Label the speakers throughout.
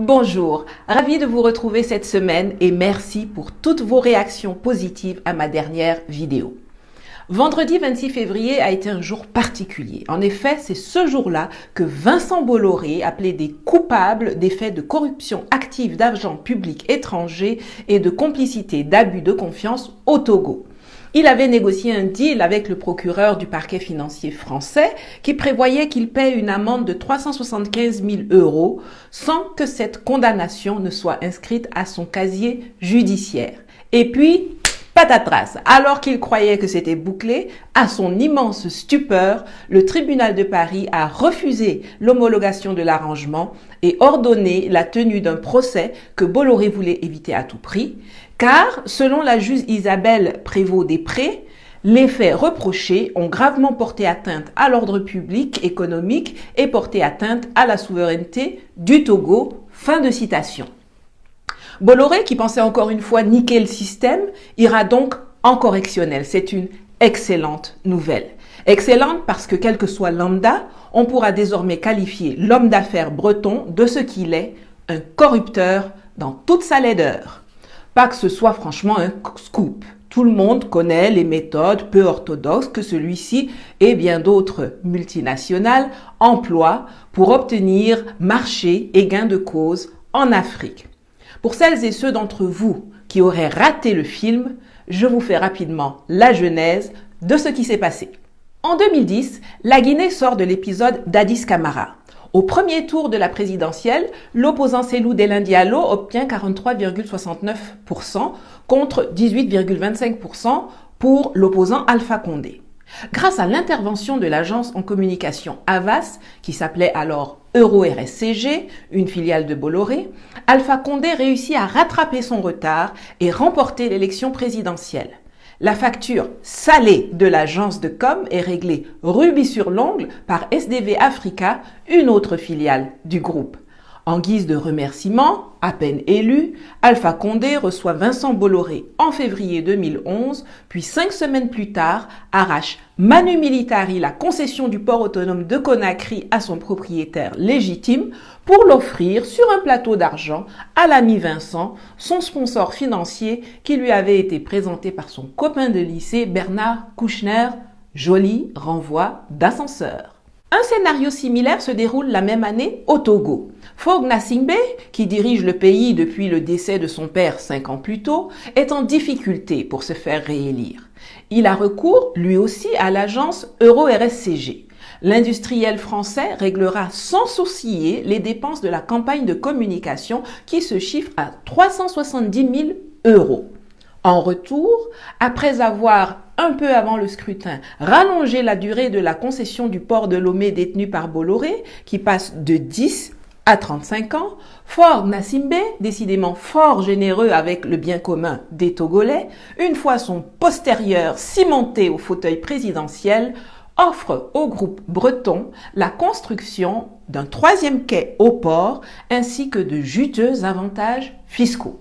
Speaker 1: Bonjour, ravi de vous retrouver cette semaine et merci pour toutes vos réactions positives à ma dernière vidéo. Vendredi 26 février a été un jour particulier. En effet, c'est ce jour-là que Vincent Bolloré a plaidé coupable des faits de corruption active d'argent public étranger et de complicité d'abus de confiance au Togo. Il avait négocié un deal avec le procureur du parquet financier français qui prévoyait qu'il paie une amende de 375 000 € sans que cette condamnation ne soit inscrite à son casier judiciaire. Et puis, patatras, alors qu'il croyait que c'était bouclé, à son immense stupeur, le tribunal de Paris a refusé l'homologation de l'arrangement et ordonné la tenue d'un procès que Bolloré voulait éviter à tout prix, car, selon la juge Isabelle Prévost-Després, les faits reprochés ont gravement porté atteinte à l'ordre public économique et porté atteinte à la souveraineté du Togo. Fin de citation. Bolloré, qui pensait encore une fois niquer le système, ira donc en correctionnel. C'est une excellente nouvelle. Excellente parce que, quel que soit lambda, on pourra désormais qualifier l'homme d'affaires breton de ce qu'il est, un corrupteur dans toute sa laideur. Pas que ce soit franchement un scoop. Tout le monde connaît les méthodes peu orthodoxes que celui-ci et bien d'autres multinationales emploient pour obtenir marché et gain de cause en Afrique. Pour celles et ceux d'entre vous qui auraient raté le film, je vous fais rapidement la genèse de ce qui s'est passé. En 2010, la Guinée sort de l'épisode d'Addis Camara. Au premier tour de la présidentielle, l'opposant Cellou Dalein Diallo obtient 43,69% contre 18,25% pour l'opposant Alpha Condé. Grâce à l'intervention de l'agence en communication Havas, qui s'appelait alors Euro-RSCG, une filiale de Bolloré, Alpha Condé réussit à rattraper son retard et remporter l'élection présidentielle. La facture salée de l'agence de com est réglée rubis sur l'ongle par SDV Africa, une autre filiale du groupe. En guise de remerciement, à peine élu, Alpha Condé reçoit Vincent Bolloré en février 2011, puis 5 semaines plus tard, arrache manu militari la concession du port autonome de Conakry à son propriétaire légitime pour l'offrir sur un plateau d'argent à l'ami Vincent, son sponsor financier qui lui avait été présenté par son copain de lycée Bernard Kouchner. Joli renvoi d'ascenseur. Un scénario similaire se déroule la même année au Togo. Faure Gnassingbé, qui dirige le pays depuis le décès de son père 5 ans plus tôt, est en difficulté pour se faire réélire. Il a recours, lui aussi, à l'agence Euro-RSCG. L'industriel français réglera sans sourciller les dépenses de la campagne de communication qui se chiffre à 370 000 €. En retour, après avoir, un peu avant le scrutin, rallongé la durée de la concession du port de Lomé détenu par Bolloré, qui passe de 10 à 35 ans, Faure Gnassingbé, décidément fort généreux avec le bien commun des Togolais, une fois son postérieur cimenté au fauteuil présidentiel, offre au groupe breton la construction d'un 3e quai au port ainsi que de juteux avantages fiscaux.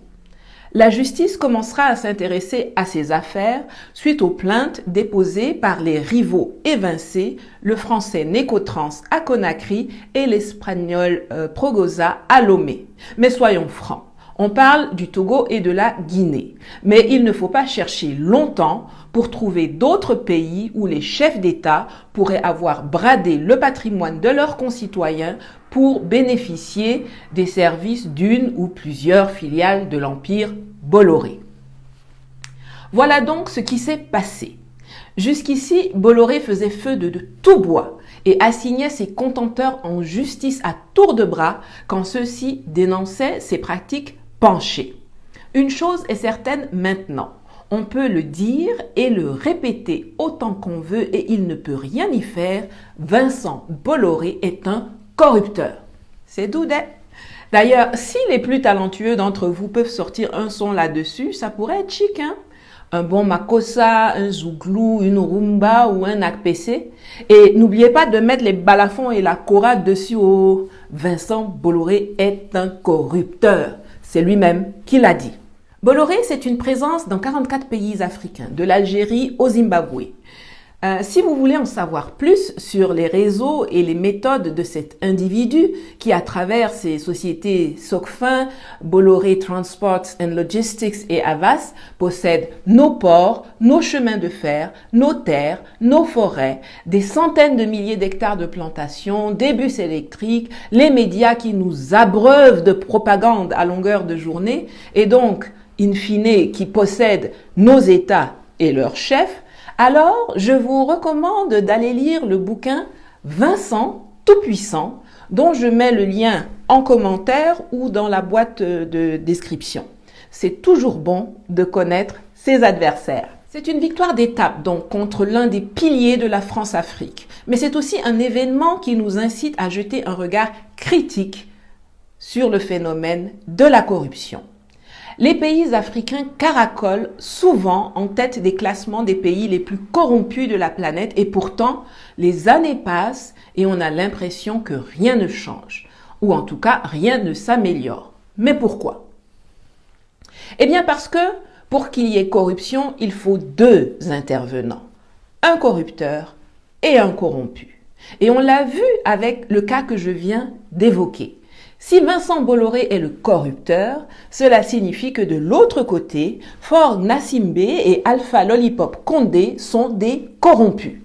Speaker 1: La justice commencera à s'intéresser à ces affaires suite aux plaintes déposées par les rivaux évincés, le français Necotrans à Conakry et l'espagnol Progoza à Lomé. Mais soyons francs, on parle du Togo et de la Guinée. Mais il ne faut pas chercher longtemps pour trouver d'autres pays où les chefs d'État pourraient avoir bradé le patrimoine de leurs concitoyens pour bénéficier des services d'une ou plusieurs filiales de l'empire Bolloré. Voilà donc ce qui s'est passé. Jusqu'ici, Bolloré faisait feu de tout bois et assignait ses contenteurs en justice à tour de bras quand ceux-ci dénonçaient ses pratiques penchées. Une chose est certaine maintenant. On peut le dire et le répéter autant qu'on veut et il ne peut rien y faire. Vincent Bolloré est un corrupteur. C'est doudé. D'ailleurs, si les plus talentueux d'entre vous peuvent sortir un son là-dessus, ça pourrait être chic, hein? Un bon makossa, un zouglou, une rumba ou un akpc. Et n'oubliez pas de mettre les balafons et la kora dessus. Oh, Vincent Bolloré est un corrupteur. C'est lui-même qui l'a dit. Bolloré, c'est une présence dans 44 pays africains, de l'Algérie au Zimbabwe. Si vous voulez en savoir plus sur les réseaux et les méthodes de cet individu qui, à travers ses sociétés Socfin, Bolloré Transports and Logistics et Havas, possède nos ports, nos chemins de fer, nos terres, nos forêts, des centaines de milliers d'hectares de plantations, des bus électriques, les médias qui nous abreuvent de propagande à longueur de journée et donc, in fine, qui possèdent nos États et leurs chefs, alors je vous recommande d'aller lire le bouquin Vincent Tout-Puissant, dont je mets le lien en commentaire ou dans la boîte de description. C'est toujours bon de connaître ses adversaires. C'est une victoire d'étape donc contre l'un des piliers de la France-Afrique, mais c'est aussi un événement qui nous incite à jeter un regard critique sur le phénomène de la corruption. Les pays africains caracolent souvent en tête des classements des pays les plus corrompus de la planète et pourtant, les années passent et on a l'impression que rien ne change, ou en tout cas, rien ne s'améliore. Mais pourquoi? Eh bien parce que pour qu'il y ait corruption, il faut deux intervenants, un corrupteur et un corrompu. Et on l'a vu avec le cas que je viens d'évoquer. Si Vincent Bolloré est le corrupteur, cela signifie que de l'autre côté, Faure Gnassingbé et Alpha Lollipop Condé sont des corrompus.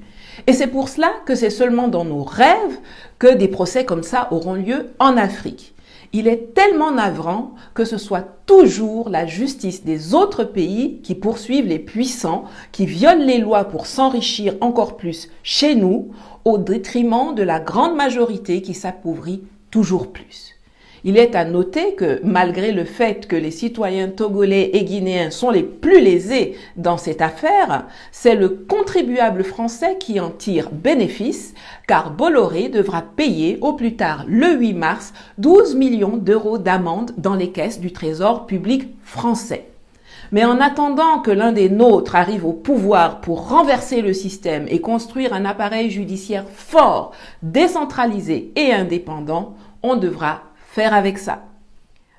Speaker 1: Et c'est pour cela que c'est seulement dans nos rêves que des procès comme ça auront lieu en Afrique. Il est tellement navrant que ce soit toujours la justice des autres pays qui poursuivent les puissants, qui violent les lois pour s'enrichir encore plus chez nous, au détriment de la grande majorité qui s'appauvrit toujours plus. Il est à noter que malgré le fait que les citoyens togolais et guinéens sont les plus lésés dans cette affaire, c'est le contribuable français qui en tire bénéfice car Bolloré devra payer au plus tard le 8 mars 12 millions d'euros d'amende dans les caisses du Trésor public français. Mais en attendant que l'un des nôtres arrive au pouvoir pour renverser le système et construire un appareil judiciaire fort, décentralisé et indépendant, on devra faire avec ça.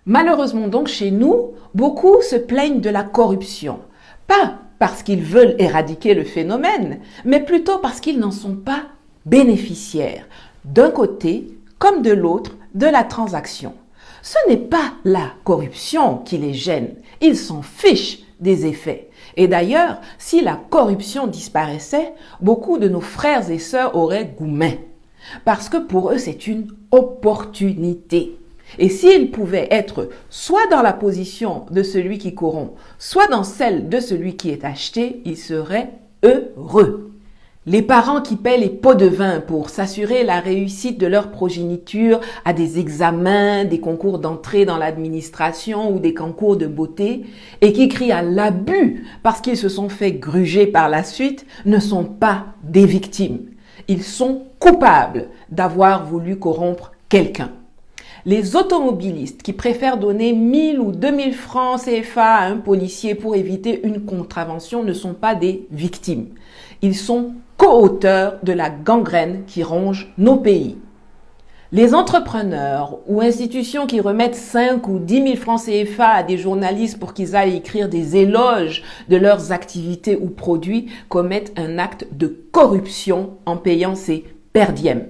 Speaker 1: Malheureusement donc chez nous, beaucoup se plaignent de la corruption. Pas parce qu'ils veulent éradiquer le phénomène, mais plutôt parce qu'ils n'en sont pas bénéficiaires, d'un côté comme de l'autre de la transaction. Ce n'est pas la corruption qui les gêne, ils s'en fichent des effets. Et d'ailleurs, si la corruption disparaissait, beaucoup de nos frères et sœurs auraient gourmet. Parce que pour eux, c'est une opportunité. Et s'ils pouvaient être soit dans la position de celui qui corrompt, soit dans celle de celui qui est acheté, ils seraient heureux. Les parents qui paient les pots de vin pour s'assurer la réussite de leur progéniture à des examens, des concours d'entrée dans l'administration ou des concours de beauté et qui crient à l'abus parce qu'ils se sont fait gruger par la suite ne sont pas des victimes. Ils sont coupables d'avoir voulu corrompre quelqu'un. Les automobilistes qui préfèrent donner 1000 ou 2000 francs CFA à un policier pour éviter une contravention ne sont pas des victimes. Ils sont co-auteurs de la gangrène qui ronge nos pays. Les entrepreneurs ou institutions qui remettent 5 ou 10 000 francs CFA à des journalistes pour qu'ils aillent écrire des éloges de leurs activités ou produits commettent un acte de corruption en payant ces perdièmes.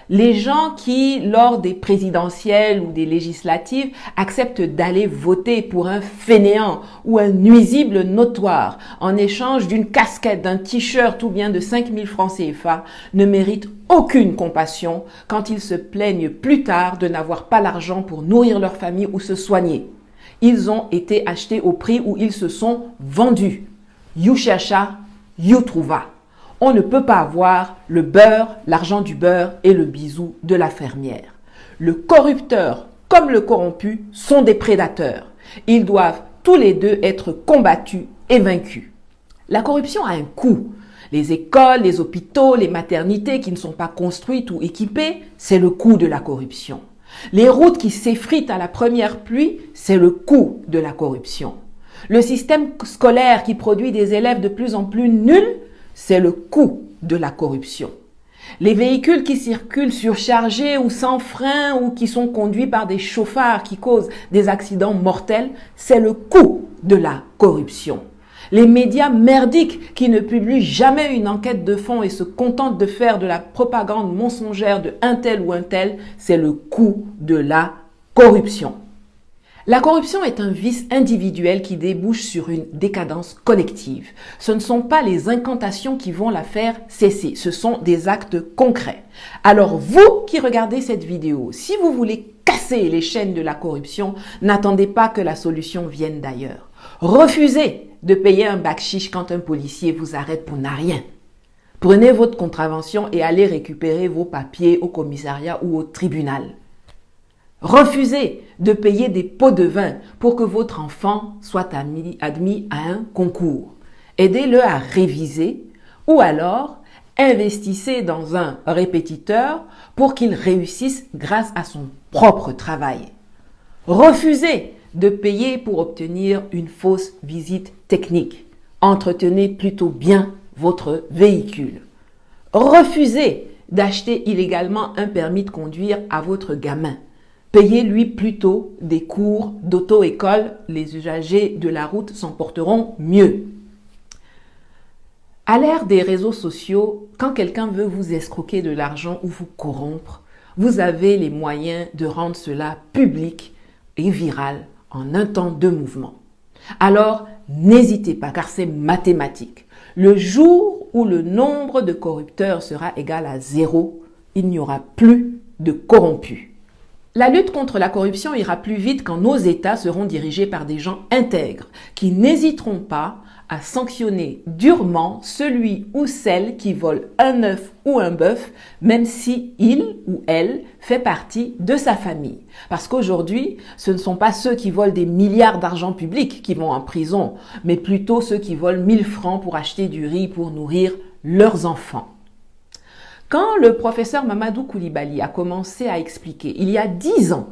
Speaker 1: Les gens qui, lors des présidentielles ou des législatives, acceptent d'aller voter pour un fainéant ou un nuisible notoire en échange d'une casquette, d'un t-shirt ou bien de 5 000 francs CFA, ne méritent aucune compassion quand ils se plaignent plus tard de n'avoir pas l'argent pour nourrir leur famille ou se soigner. Ils ont été achetés au prix où ils se sont vendus. You chercha, you trouva. On ne peut pas avoir le beurre, l'argent du beurre et le bisou de la fermière. Le corrupteur comme le corrompu sont des prédateurs. Ils doivent tous les deux être combattus et vaincus. La corruption a un coût. Les écoles, les hôpitaux, les maternités qui ne sont pas construites ou équipées, c'est le coût de la corruption. Les routes qui s'effritent à la première pluie, c'est le coût de la corruption. Le système scolaire qui produit des élèves de plus en plus nuls, c'est le coût de la corruption. Les véhicules qui circulent surchargés ou sans frein ou qui sont conduits par des chauffards qui causent des accidents mortels, c'est le coût de la corruption. Les médias merdiques qui ne publient jamais une enquête de fond et se contentent de faire de la propagande mensongère de un tel ou un tel, c'est le coût de la corruption. La corruption est un vice individuel qui débouche sur une décadence collective. Ce ne sont pas les incantations qui vont la faire cesser, ce sont des actes concrets. Alors vous qui regardez cette vidéo, si vous voulez casser les chaînes de la corruption, n'attendez pas que la solution vienne d'ailleurs. Refusez de payer un bakchich quand un policier vous arrête pour n'a rien. Prenez votre contravention et allez récupérer vos papiers au commissariat ou au tribunal. Refusez de payer des pots de vin pour que votre enfant soit admis à un concours. Aidez-le à réviser ou alors investissez dans un répétiteur pour qu'il réussisse grâce à son propre travail. Refusez de payer pour obtenir une fausse visite technique. Entretenez plutôt bien votre véhicule. Refusez d'acheter illégalement un permis de conduire à votre gamin. Payez-lui plutôt des cours d'auto-école. Les usagers de la route s'en porteront mieux. À l'ère des réseaux sociaux, quand quelqu'un veut vous escroquer de l'argent ou vous corrompre, vous avez les moyens de rendre cela public et viral en un temps de mouvement. Alors, n'hésitez pas car c'est mathématique. Le jour où le nombre de corrupteurs sera égal à 0, il n'y aura plus de corrompus. La lutte contre la corruption ira plus vite quand nos États seront dirigés par des gens intègres qui n'hésiteront pas à sanctionner durement celui ou celle qui vole un œuf ou un bœuf, même si il ou elle fait partie de sa famille. Parce qu'aujourd'hui, ce ne sont pas ceux qui volent des milliards d'argent public qui vont en prison, mais plutôt ceux qui volent 1000 francs pour acheter du riz pour nourrir leurs enfants. Quand le professeur Mamadou Coulibaly a commencé à expliquer, il y a 10 ans,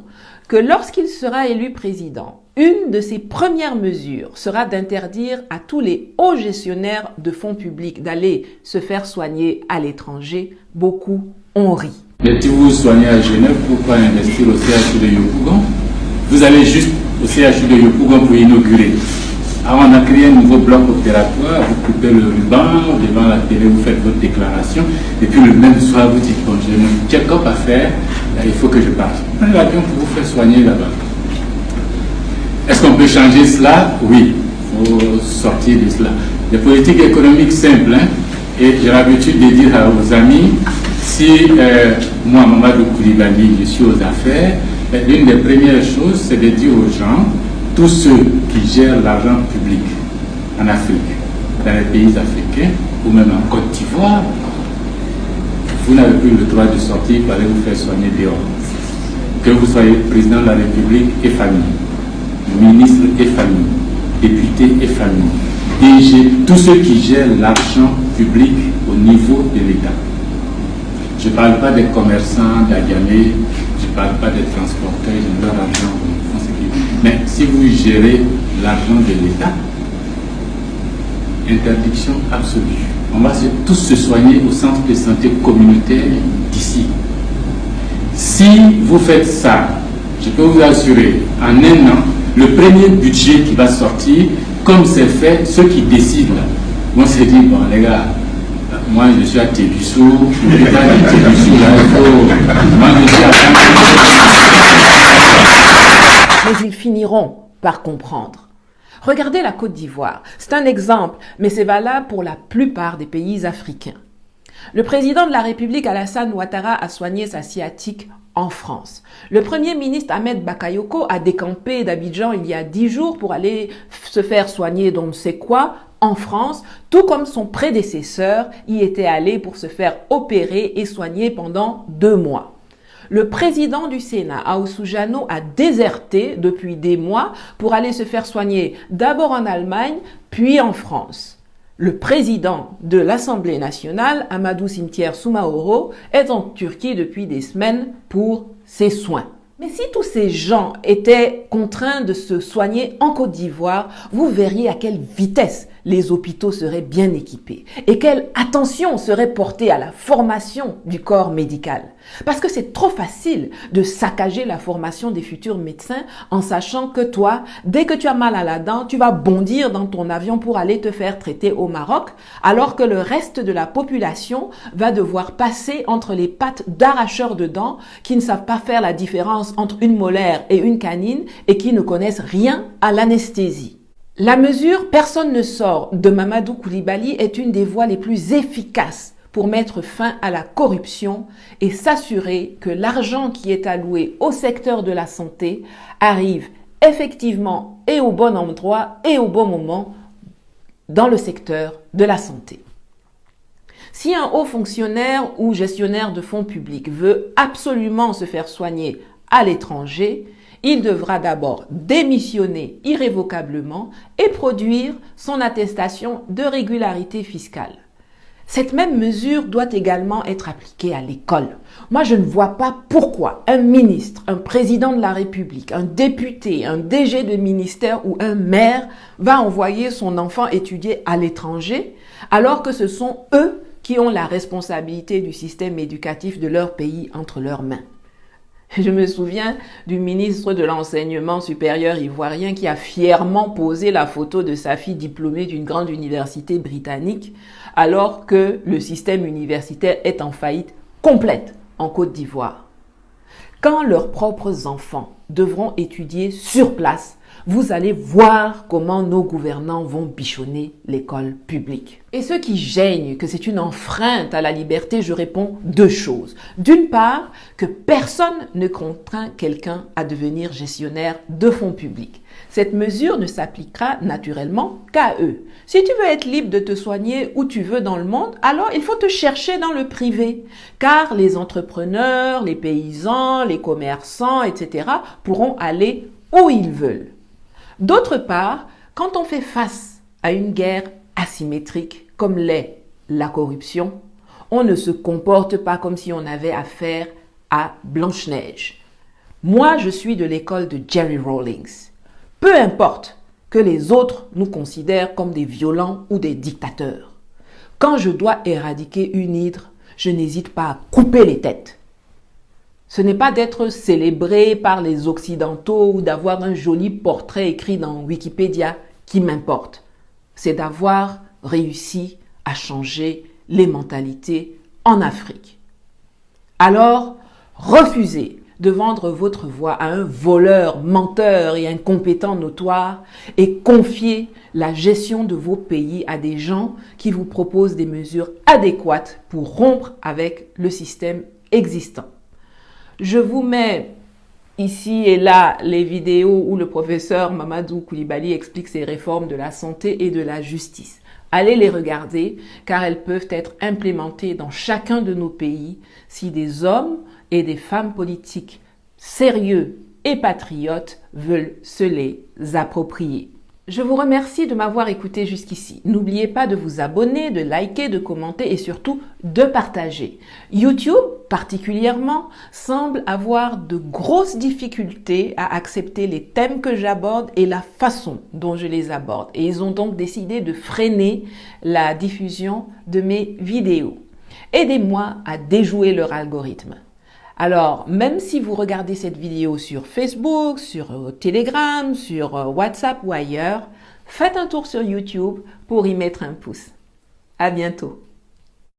Speaker 1: que lorsqu'il sera élu président, une de ses premières mesures sera d'interdire à tous les hauts gestionnaires de fonds publics d'aller se faire soigner à l'étranger, beaucoup ont ri.
Speaker 2: Mais si vous vous soignez à Genève, pourquoi investir au CHU de Yopougon? Vous allez juste au CHU de Yopougon pour inaugurer. Alors on a créé un nouveau bloc opératoire, vous coupez le ruban, devant la télé, vous faites votre déclaration, et puis le même soir, vous dites, bon, j'ai mon check-up à faire, là, il faut que je parte. Prenez l'avion pour vous faire soigner là-bas. Est-ce qu'on peut changer cela? Oui, il faut sortir de cela. Des politiques économiques simples, hein, et j'ai l'habitude de dire aux amis, si moi, Mamadou Coulibaly, je suis aux affaires, l'une des premières choses, c'est de dire aux gens, tous ceux qui gèrent l'argent public en Afrique, dans les pays africains, ou même en Côte d'Ivoire, vous n'avez plus le droit de sortir pour aller vous faire soigner dehors. Que vous soyez président de la République et famille, ministre et famille, député et famille, DG, tous ceux qui gèrent l'argent public au niveau de l'État. Je ne parle pas des commerçants d'Agamé, je ne parle pas des transporteurs, ils ont leur argent. Mais si vous gérez l'argent de l'État, interdiction absolue. On va tous se soigner au centre de santé communautaire d'ici. Si vous faites ça, je peux vous assurer, en un an, le premier budget qui va sortir, comme c'est fait, ceux qui décident là, vont se dire, bon les gars, moi je suis à Tébussou, l'État de Tébussou là, il faut... Moi je suis à...
Speaker 1: Mais ils finiront par comprendre. Regardez la Côte d'Ivoire. C'est un exemple, mais c'est valable pour la plupart des pays africains. Le président de la République, Alassane Ouattara, a soigné sa sciatique en France. Le premier ministre Ahmed Bakayoko a décampé d'Abidjan il y a 10 jours pour aller se faire soigner d'on ne sait quoi en France, tout comme son prédécesseur y était allé pour se faire opérer et soigner pendant 2 mois. Le président du Sénat, Ahoussou Jano, a déserté depuis des mois pour aller se faire soigner d'abord en Allemagne, puis en France. Le président de l'Assemblée nationale, Amadou Cimetière Soumaoro, est en Turquie depuis des semaines pour ses soins. Mais si tous ces gens étaient contraints de se soigner en Côte d'Ivoire, vous verriez à quelle vitesse les hôpitaux seraient bien équipés et quelle attention serait portée à la formation du corps médical. Parce que c'est trop facile de saccager la formation des futurs médecins en sachant que toi, dès que tu as mal à la dent, tu vas bondir dans ton avion pour aller te faire traiter au Maroc, alors que le reste de la population va devoir passer entre les pattes d'arracheurs de dents qui ne savent pas faire la différence entre une molaire et une canine et qui ne connaissent rien à l'anesthésie. La mesure « Personne ne sort » de Mamadou Coulibaly est une des voies les plus efficaces pour mettre fin à la corruption et s'assurer que l'argent qui est alloué au secteur de la santé arrive effectivement et au bon endroit et au bon moment dans le secteur de la santé. Si un haut fonctionnaire ou gestionnaire de fonds publics veut absolument se faire soigner à l'étranger, il devra d'abord démissionner irrévocablement et produire son attestation de régularité fiscale. Cette même mesure doit également être appliquée à l'école. Moi, je ne vois pas pourquoi un ministre, un président de la République, un député, un DG de ministère ou un maire va envoyer son enfant étudier à l'étranger alors que ce sont eux qui ont la responsabilité du système éducatif de leur pays entre leurs mains. Je me souviens du ministre de l'Enseignement supérieur ivoirien qui a fièrement posé la photo de sa fille diplômée d'une grande université britannique alors que le système universitaire est en faillite complète en Côte d'Ivoire. Quand leurs propres enfants devront étudier sur place, vous allez voir comment nos gouvernants vont bichonner l'école publique. Et ceux qui gênent que c'est une enfreinte à la liberté, je réponds deux choses. D'une part, que personne ne contraint quelqu'un à devenir gestionnaire de fonds publics. Cette mesure ne s'appliquera naturellement qu'à eux. Si tu veux être libre de te soigner où tu veux dans le monde, alors il faut te chercher dans le privé. Car les entrepreneurs, les paysans, les commerçants, etc. pourront aller où ils veulent. D'autre part, quand on fait face à une guerre asymétrique comme l'est la corruption, on ne se comporte pas comme si on avait affaire à Blanche-Neige. Moi, je suis de l'école de Jerry Rawlings. Peu importe que les autres nous considèrent comme des violents ou des dictateurs. Quand je dois éradiquer une hydre, je n'hésite pas à couper les têtes. Ce n'est pas d'être célébré par les Occidentaux ou d'avoir un joli portrait écrit dans Wikipédia qui m'importe. C'est d'avoir réussi à changer les mentalités en Afrique. Alors, refusez de vendre votre voix à un voleur, menteur et incompétent notoire et confiez la gestion de vos pays à des gens qui vous proposent des mesures adéquates pour rompre avec le système existant. Je vous mets ici et là les vidéos où le professeur Mamadou Coulibaly explique ses réformes de la santé et de la justice. Allez les regarder car elles peuvent être implémentées dans chacun de nos pays si des hommes et des femmes politiques sérieux et patriotes veulent se les approprier. Je vous remercie de m'avoir écouté jusqu'ici. N'oubliez pas de vous abonner, de liker, de commenter et surtout de partager. YouTube, particulièrement, semble avoir de grosses difficultés à accepter les thèmes que j'aborde et la façon dont je les aborde. Et ils ont donc décidé de freiner la diffusion de mes vidéos. Aidez-moi à déjouer leur algorithme. Alors, même si vous regardez cette vidéo sur Facebook, sur Telegram, sur WhatsApp ou ailleurs, faites un tour sur YouTube pour y mettre un pouce. À bientôt.